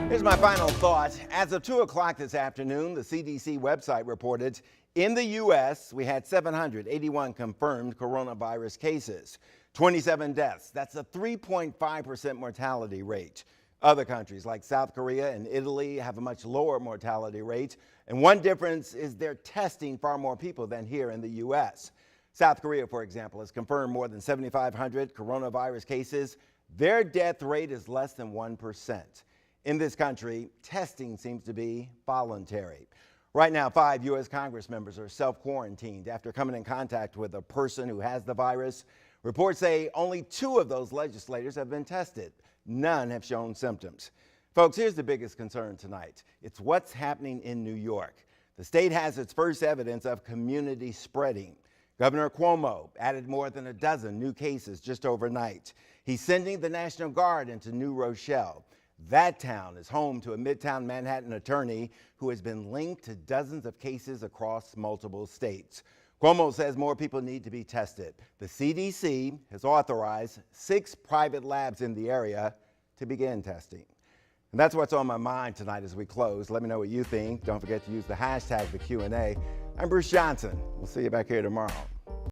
Here's my final thought. As of 2 o'clock this afternoon, the CDC website reported in the U.S. we had 781 confirmed coronavirus cases, 27 deaths. That's a 3.5% mortality rate. Other countries like South Korea and Italy have a much lower mortality rate. And one difference is they're testing far more people than here in the U.S. South Korea, for example, has confirmed more than 7,500 coronavirus cases. Their death rate is less than 1%. In this country, testing seems to be voluntary. Right now, 5 U.S. Congress members are self-quarantined after coming in contact with a person who has the virus. Reports say only 2 of those legislators have been tested. None have shown symptoms. Folks, here's the biggest concern tonight. It's what's happening in New York. The state has its first evidence of community spreading. Governor Cuomo added more than a dozen new cases just overnight. He's sending the National Guard into New Rochelle. That town is home to a Midtown Manhattan attorney who has been linked to dozens of cases across multiple states. Cuomo says more people need to be tested. The CDC has authorized 6 private labs in the area to begin testing. And that's what's on my mind tonight as we close. Let me know what you think. Don't forget to use the hashtag, the Q&A. I'm Bruce Johnson. We'll see you back here tomorrow.